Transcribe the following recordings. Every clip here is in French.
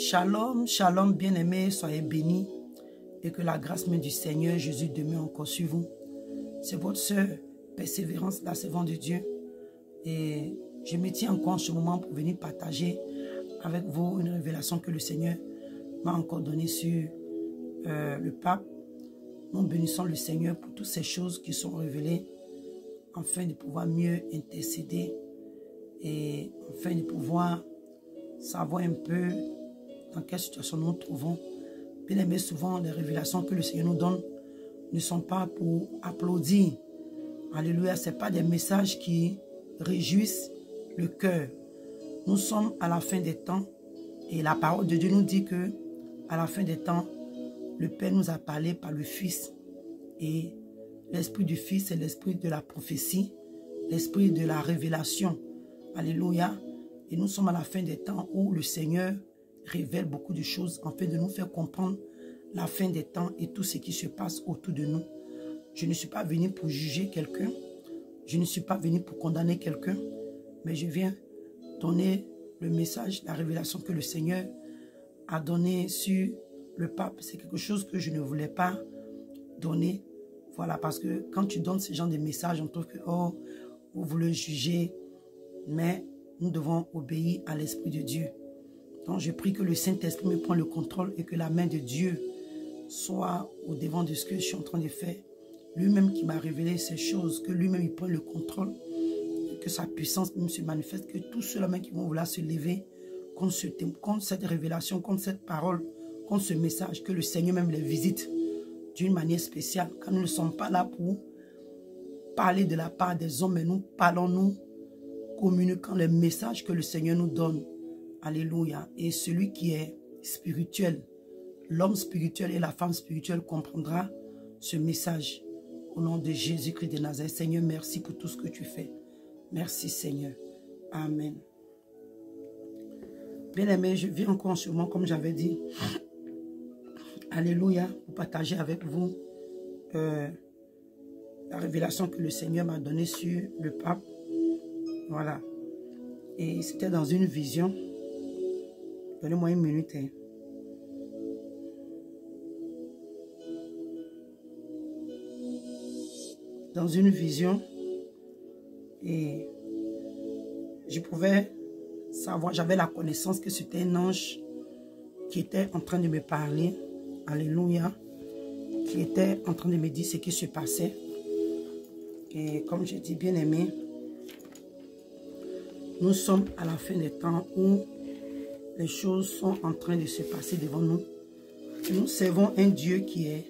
Shalom, shalom bien-aimés, soyez bénis et que la grâce même du Seigneur Jésus demeure encore sur vous. C'est votre sœur Persévérance, la servante de Dieu. Et je me tiens encore en ce moment pour venir partager avec vous une révélation que le Seigneur m'a encore donnée sur le pape. Nous bénissons le Seigneur pour toutes ces choses qui sont révélées afin de pouvoir mieux intercéder et afin de pouvoir savoir un peu dans quelle situation nous nous trouvons. Bien aimé, souvent les révélations que le Seigneur nous donne ne sont pas pour applaudir. Alléluia, ce n'est pas des messages qui réjouissent le cœur. Nous sommes à la fin des temps et la parole de Dieu nous dit que à la fin des temps, le Père nous a parlé par le Fils. Et l'esprit du Fils, c'est l'esprit de la prophétie, l'esprit de la révélation. Alléluia. Et nous sommes à la fin des temps où le Seigneur révèle beaucoup de choses afin de nous faire comprendre la fin des temps et tout ce qui se passe autour de nous. Je ne suis pas venu pour juger quelqu'un. Je ne suis pas venu pour condamner quelqu'un. Mais je viens donner le message, la révélation que le Seigneur a donné sur le pape. C'est quelque chose que je ne voulais pas donner. Voilà, parce que quand tu donnes ce genre de messages, on trouve que, oh, vous voulez juger. Mais nous devons obéir à l'Esprit de Dieu. Donc je prie que le Saint-Esprit me prenne le contrôle et que la main de Dieu soit au devant de ce que je suis en train de faire. Lui-même qui m'a révélé ces choses, que lui-même il prenne le contrôle, que sa puissance même se manifeste, que tous ceux-là qui vont vouloir se lever contre cette révélation, contre cette parole, contre ce message, que le Seigneur même les visite d'une manière spéciale. Car nous ne sommes pas là pour parler de la part des hommes, mais nous parlons, nous communiquant les messages que le Seigneur nous donne. Alléluia. Et celui qui est spirituel, l'homme spirituel et la femme spirituelle comprendra ce message. Au nom de Jésus-Christ de Nazareth, Seigneur, merci pour tout ce que tu fais. Merci Seigneur. Amen. Bien-aimés, je viens encore en ce moment, comme j'avais dit. Alléluia, pour partager avec vous la révélation que le Seigneur m'a donnée sur le pape. Voilà. Et c'était dans une vision. Donnez-moi une minute. Dans une vision. Et je pouvais savoir, j'avais la connaissance que c'était un ange qui était en train de me parler. Alléluia. Qui était en train de me dire ce qui se passait. Et comme je dis, bien aimé, nous sommes à la fin des temps où les choses sont en train de se passer devant nous. Nous servons un Dieu qui est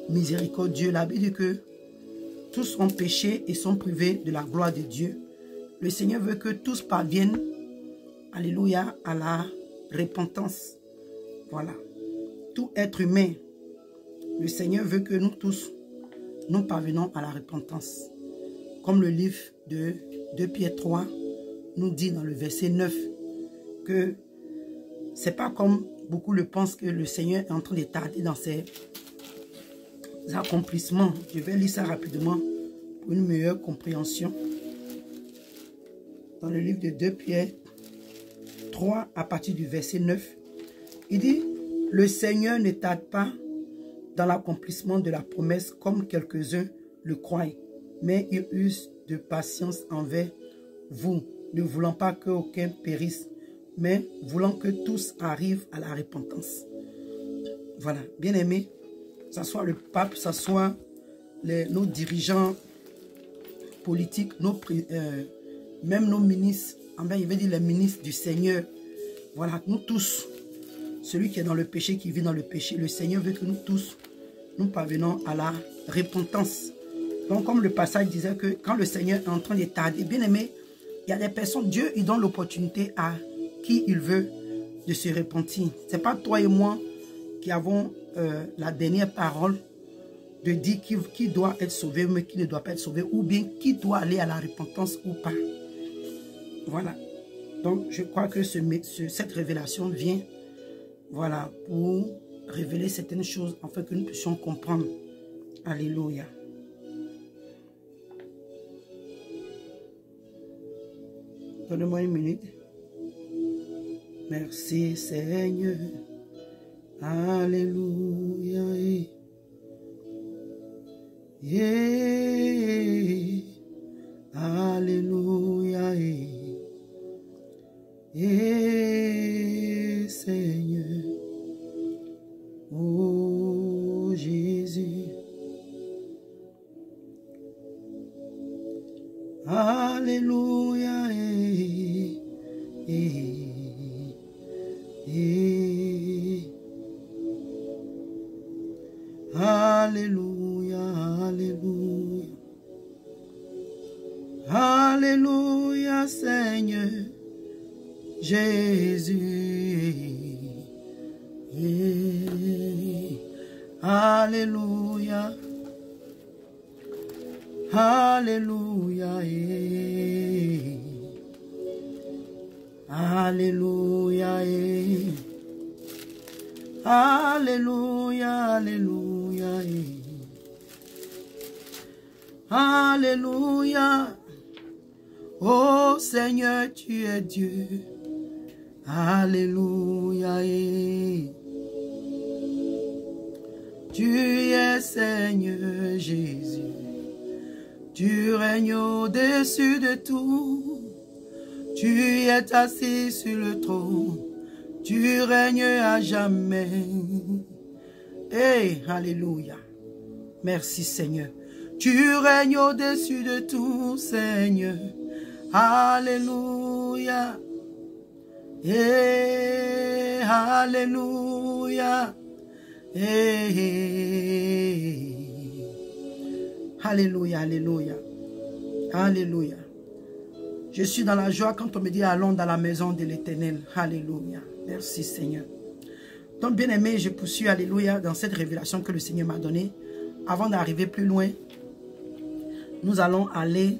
miséricordieux. La Bible dit que tous ont péché et sont privés de la gloire de Dieu. Le Seigneur veut que tous parviennent, alléluia, à la repentance. Voilà. Tout être humain, le Seigneur veut que nous tous, nous parvenons à la repentance. Comme le livre de 2 Pierre 3 nous dit dans le verset 9 que c'est pas comme beaucoup le pensent que le Seigneur est en train de tarder dans ses accomplissements. Je vais lire ça rapidement pour une meilleure compréhension. Dans le livre de 2 Pierre 3 à partir du verset 9, il dit « Le Seigneur ne tarde pas dans l'accomplissement de la promesse comme quelques-uns le croient, mais il use de patience envers vous, ne voulant pas qu'aucun périsse, mais voulant que tous arrivent à la repentance. » Voilà, bien aimé, que ce soit le pape, que ce soit nos dirigeants politiques, même nos ministres, il veut dire les ministres du Seigneur. Voilà, nous tous, celui qui est dans le péché, qui vit dans le péché, le Seigneur veut que nous tous, nous parvenons à la repentance. Donc, comme le passage disait que quand le Seigneur est en train de tarder, bien aimé, il y a des personnes, Dieu, il donne l'opportunité à qui il veut de se repentir. Ce n'est pas toi et moi qui avons la dernière parole de dire qui doit être sauvé, mais qui ne doit pas être sauvé, ou bien qui doit aller à la repentance ou pas. Voilà. Donc, je crois que cette révélation vient, voilà, pour révéler certaines choses, afin que nous puissions comprendre. Alléluia. Donnez-moi une minute. Merci Seigneur. Alléluia. Yeah. Alléluia. Yeah, Seigneur. Oh Jésus. Alléluia. Alléluia, alléluia. Alléluia, Seigneur Jésus. Alléluia. Alléluia. Alléluia. Alléluia, alléluia. Alléluia. Oh Seigneur, tu es Dieu. Alléluia. Tu es Seigneur Jésus. Tu règnes au-dessus de tout. Tu es assis sur le trône. Tu règnes à jamais. Hey, alléluia. Merci Seigneur. Tu règnes au-dessus de tout, Seigneur. Alléluia. Hey, alléluia. Hey. Alléluia, alléluia. Alléluia. Je suis dans la joie quand on me dit allons dans la maison de l'Éternel. Alléluia. Merci Seigneur. Donc bien aimé, je poursuis, alléluia, dans cette révélation que le Seigneur m'a donnée. Avant d'arriver plus loin, nous allons aller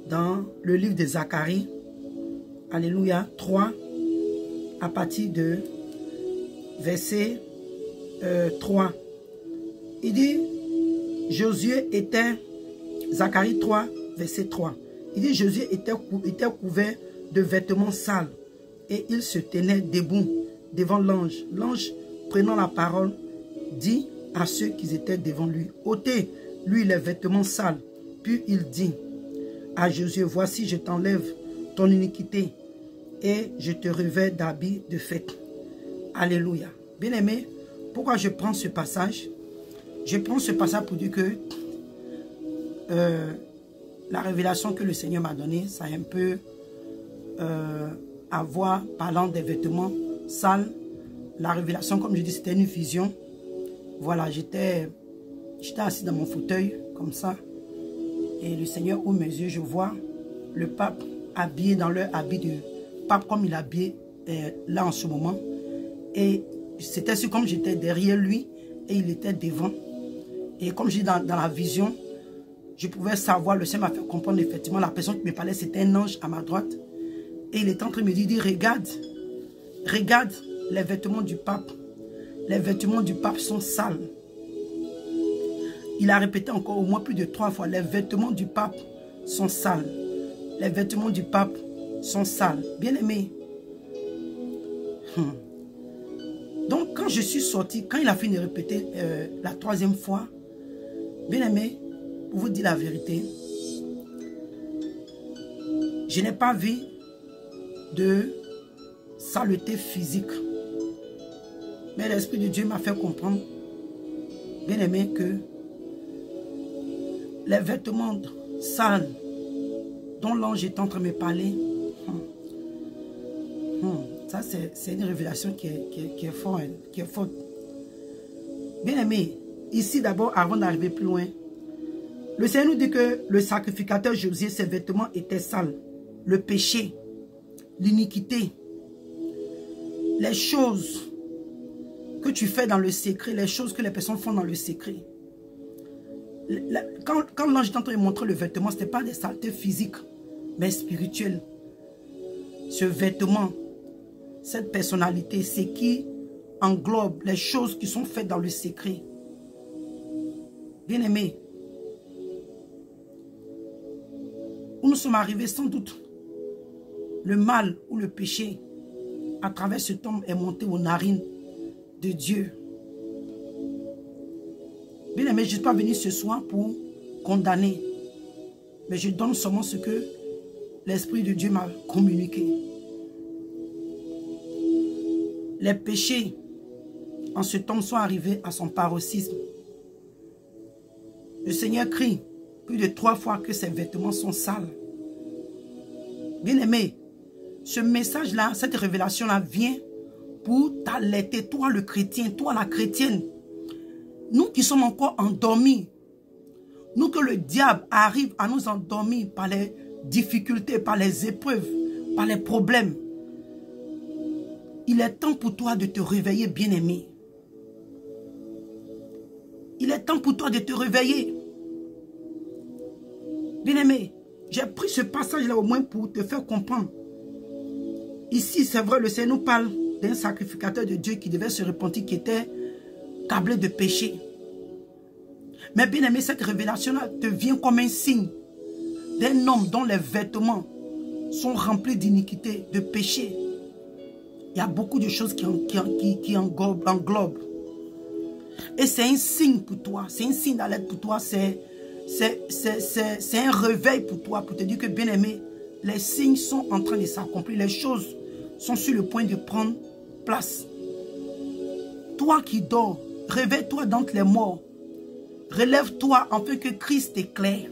dans le livre de Zacharie. Alléluia, 3, à partir de verset 3. Il dit, Josué était, Zacharie 3, verset 3. Il dit, Josué était couvert de vêtements sales et il se tenait debout devant l'ange. L'ange, prenant la parole, dit à ceux qui étaient devant lui, ôtez, lui, les vêtements sales. Puis il dit à Josué, voici, je t'enlève ton iniquité et je te revêts d'habits de fête. Alléluia. Bien-aimé, pourquoi je prends ce passage? Je prends ce passage pour dire que la révélation que le Seigneur m'a donnée, ça a un peu à voir, parlant des vêtements sales. La révélation, comme je dis, c'était une vision. Voilà, j'étais assis dans mon fauteuil, comme ça. Et le Seigneur ouvre mes yeux, je vois le pape habillé dans leur habit de pape, comme il est habillé là en ce moment. Et c'était comme j'étais derrière lui et il était devant. Et comme je dis dans la vision, je pouvais savoir, le Seigneur m'a fait comprendre effectivement, la personne qui me parlait, c'était un ange à ma droite. Et il est en train de me dire, regarde, regarde les vêtements du pape. Les vêtements du pape sont sales. Il a répété encore au moins plus de 3 fois, les vêtements du pape sont sales. Les vêtements du pape sont sales. Bien-aimé. Donc quand je suis sorti, quand il a fini de répéter la 3e fois, bien-aimé, pour vous dire la vérité, je n'ai pas vu de saleté physique. Mais l'Esprit de Dieu m'a fait comprendre, bien aimé, que les vêtements sales dont l'ange est en train de me parler, ça c'est une révélation qui est forte. Bien aimé, ici d'abord, avant d'arriver plus loin, le Seigneur nous dit que le sacrificateur Josué, ses vêtements étaient sales. Le péché, l'iniquité, les choses que tu fais dans le secret, les choses que les personnes font dans le secret. Quand l'ange est en train de montrer le vêtement, ce n'était pas des saletés physiques, mais spirituelles. Ce vêtement, cette personnalité, c'est qui englobe les choses qui sont faites dans le secret. Bien-aimés, où nous sommes arrivés sans doute, le mal ou le péché à travers ce temps est monté aux narines de Dieu. Bien aimé, je ne suis pas venu ce soir pour condamner, mais je donne seulement ce que l'Esprit de Dieu m'a communiqué. Les péchés en ce temps sont arrivés à son paroxysme. Le Seigneur crie plus de 3 fois que ses vêtements sont sales. Bien aimé, ce message-là, cette révélation-là vient pour t'alerter, toi le chrétien, toi la chrétienne. Nous qui sommes encore endormis, nous que le diable arrive à nous endormir par les difficultés, par les épreuves, par les problèmes. Il est temps pour toi de te réveiller, bien-aimé. Il est temps pour toi de te réveiller. Bien-aimé, j'ai pris ce passage-là au moins pour te faire comprendre. Ici, c'est vrai, le Seigneur nous parle d'un sacrificateur de Dieu qui devait se repentir, qui était câblé de péché. Mais bien aimé, cette révélation-là te vient comme un signe d'un homme dont les vêtements sont remplis d'iniquité, de péché. Il y a beaucoup de choses qui englobent. Et c'est un signe pour toi, c'est un signe d'alerte pour toi, c'est un réveil pour toi, pour te dire que bien aimé, les signes sont en train de s'accomplir, les choses sont sur le point de prendre place. Toi qui dors, réveille-toi d'entre les morts. Relève-toi afin que Christ t'éclaire.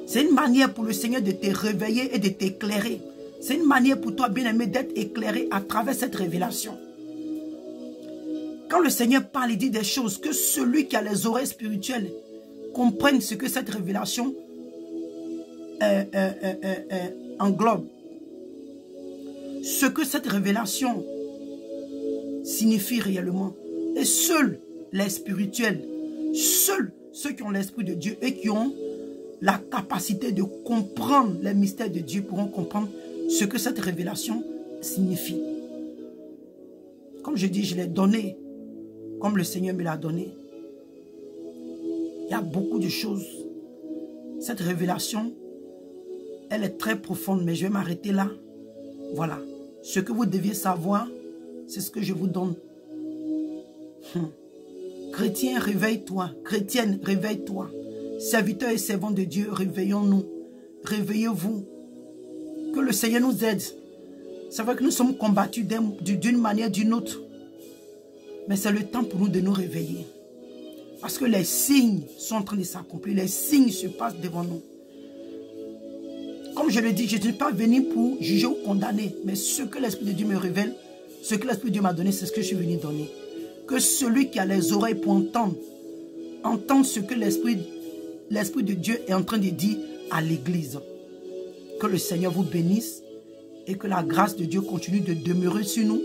C'est une manière pour le Seigneur de te réveiller et de t'éclairer. C'est une manière pour toi, bien-aimé, d'être éclairé à travers cette révélation. Quand le Seigneur parle, il dit des choses que celui qui a les oreilles spirituelles comprenne ce que cette révélation englobe. Ce que cette révélation signifie réellement. Et seuls les spirituels, seuls ceux qui ont l'Esprit de Dieu et qui ont la capacité de comprendre les mystères de Dieu pourront comprendre ce que cette révélation signifie. Comme je dis, je l'ai donné comme le Seigneur me l'a donné. Il y a beaucoup de choses. Cette révélation, elle est très profonde, mais je vais m'arrêter là. Voilà. Ce que vous deviez savoir, c'est ce que je vous donne. Chrétien, réveille-toi. Chrétienne, réveille-toi. Serviteurs et servants de Dieu, réveillons-nous. Réveillez-vous. Que le Seigneur nous aide. C'est vrai que nous sommes combattus d'une manière ou d'une autre. Mais c'est le temps pour nous de nous réveiller. Parce que les signes sont en train de s'accomplir. Les signes se passent devant nous. Comme je le dis, je ne suis pas venu pour juger ou condamner. Mais ce que l'Esprit de Dieu me révèle, ce que l'Esprit de Dieu m'a donné, c'est ce que je suis venu donner. Que celui qui a les oreilles pour entendre, entende ce que l'Esprit de Dieu est en train de dire à l'Église. Que le Seigneur vous bénisse et que la grâce de Dieu continue de demeurer sur nous.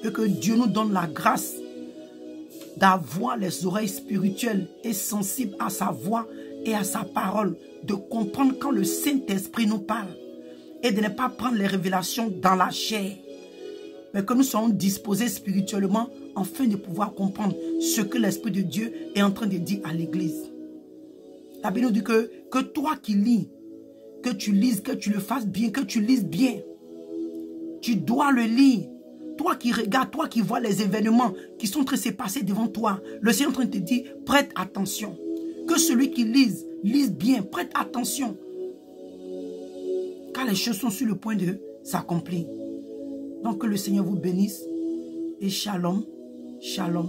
Et que Dieu nous donne la grâce d'avoir les oreilles spirituelles et sensibles à sa voix et à sa parole, de comprendre quand le Saint-Esprit nous parle et de ne pas prendre les révélations dans la chair, mais que nous soyons disposés spirituellement afin de pouvoir comprendre ce que l'Esprit de Dieu est en train de dire à l'Église. La Bible nous dit que toi qui lis, que tu lises, que tu le fasses bien, que tu lises bien, tu dois le lire. Toi qui regardes, toi qui vois les événements qui sont en train de se passer devant toi, le Seigneur est en train de te dire, prête attention. Que celui qui lise bien, prête attention. Car les choses sont sur le point de s'accomplir. Donc que le Seigneur vous bénisse et shalom, shalom.